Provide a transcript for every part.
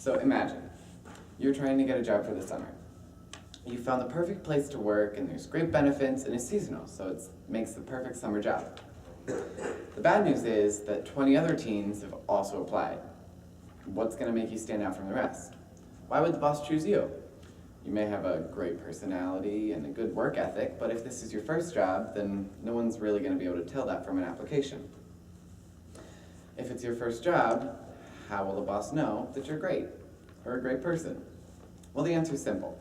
So imagine, you're trying to get a job for the summer. You found the perfect place to work and there's great benefits and it's seasonal, so it makes the perfect summer job. The bad news is that 20 other teens have also applied. What's going to make you stand out from the rest? Why would the boss choose you? You may have a great personality and a good work ethic, but if this is your first job, then no one's really going to be able to tell that from an application. If it's your first job, how will the boss know that you're great or a great person? Well, the answer is simple.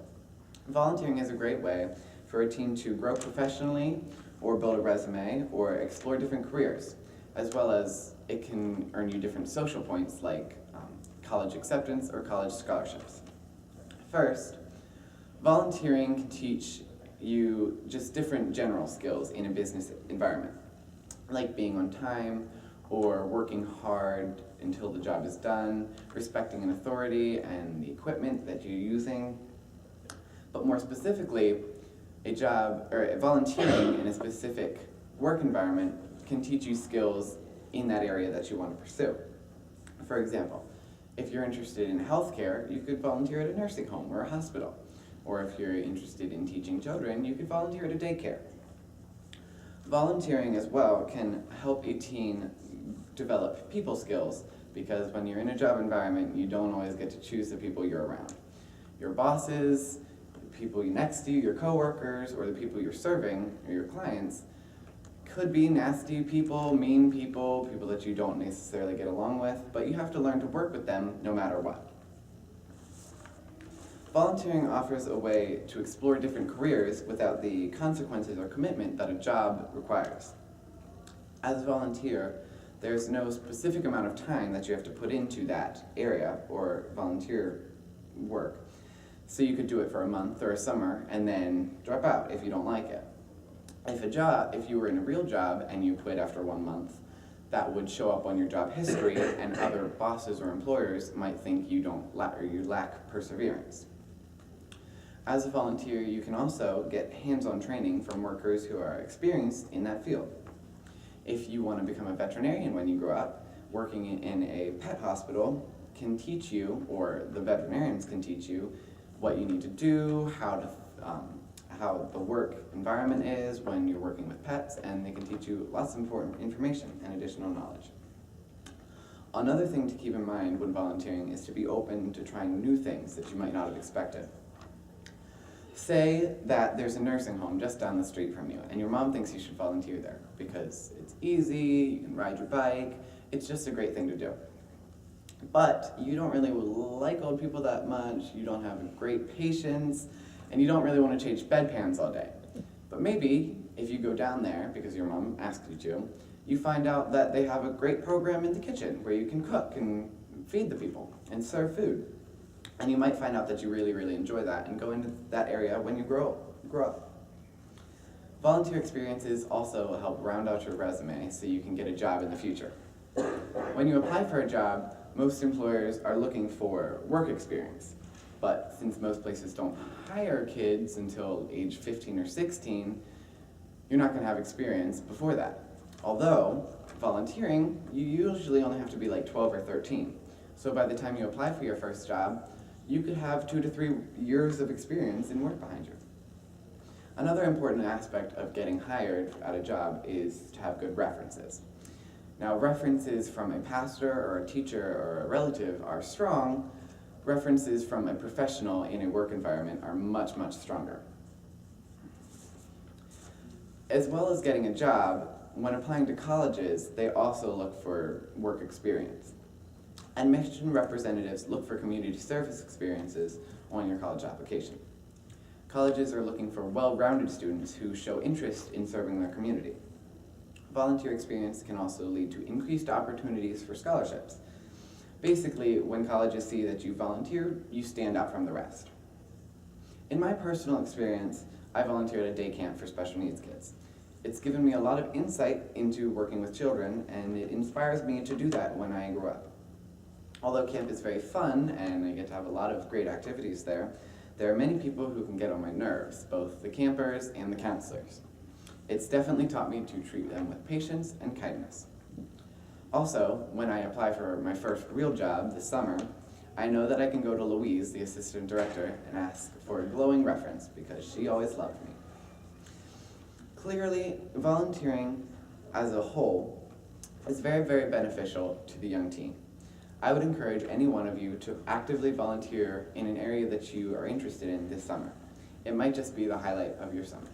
Volunteering is a great way for a teen to grow professionally or build a resume or explore different careers, as well as it can earn you different social points like college acceptance or college scholarships. First, volunteering can teach you just different general skills in a business environment, like being on time or working hard until the job is done, respecting an authority and the equipment that you're using. But more specifically, volunteering in a specific work environment can teach you skills in that area that you want to pursue. For example, if you're interested in healthcare, you could volunteer at a nursing home or a hospital. Or if you're interested in teaching children, you could volunteer at a daycare. Volunteering as well can help a teen develop people skills, because when you're in a job environment, you don't always get to choose the people you're around. Your bosses, the people next to you, your coworkers, or the people you're serving, or your clients, could be nasty people, mean people, people that you don't necessarily get along with, but you have to learn to work with them no matter what. Volunteering offers a way to explore different careers without the consequences or commitment that a job requires. As a volunteer, there's no specific amount of time that you have to put into that area or volunteer work. So you could do it for a month or a summer and then drop out if you don't like it. If you were in a real job and you quit after 1 month, that would show up on your job history, and other bosses or employers might think you lack perseverance. As a volunteer, you can also get hands-on training from workers who are experienced in that field. If you want to become a veterinarian when you grow up, working in a pet hospital can teach you, or the veterinarians can teach you, what you need to do, how the work environment is when you're working with pets, and they can teach you lots of important information and additional knowledge. Another thing to keep in mind when volunteering is to be open to trying new things that you might not have expected. Say that there's a nursing home just down the street from you, and your mom thinks you should volunteer there because it's easy, you can ride your bike, it's just a great thing to do. But you don't really like old people that much, you don't have great patience, and you don't really want to change bedpans all day. But maybe, if you go down there, because your mom asked you to, you find out that they have a great program in the kitchen where you can cook and feed the people and serve food. And you might find out that you really, really enjoy that and go into that area when you grow up. Volunteer experiences also help round out your resume so you can get a job in the future. When you apply for a job, most employers are looking for work experience. But since most places don't hire kids until age 15 or 16, you're not going to have experience before that. Although, volunteering, you usually only have to be like 12 or 13. So by the time you apply for your first job, you could have 2 to 3 years of experience in work behind you. Another important aspect of getting hired at a job is to have good references. Now, references from a pastor or a teacher or a relative are strong. References from a professional in a work environment are much, much stronger. As well as getting a job, when applying to colleges, they also look for work experience. Admission representatives look for community service experiences on your college application. Colleges are looking for well-rounded students who show interest in serving their community. Volunteer experience can also lead to increased opportunities for scholarships. Basically, when colleges see that you volunteer, you stand out from the rest. In my personal experience, I volunteered at a day camp for special needs kids. It's given me a lot of insight into working with children, and it inspires me to do that when I grow up. Although camp is very fun, and I get to have a lot of great activities there are many people who can get on my nerves, both the campers and the counselors. It's definitely taught me to treat them with patience and kindness. Also, when I applied for my first real job this summer, I know that I can go to Louise, the assistant director, and ask for a glowing reference because she always loved me. Clearly, volunteering as a whole is very, very beneficial to the young teen. I would encourage any one of you to actively volunteer in an area that you are interested in this summer. It might just be the highlight of your summer.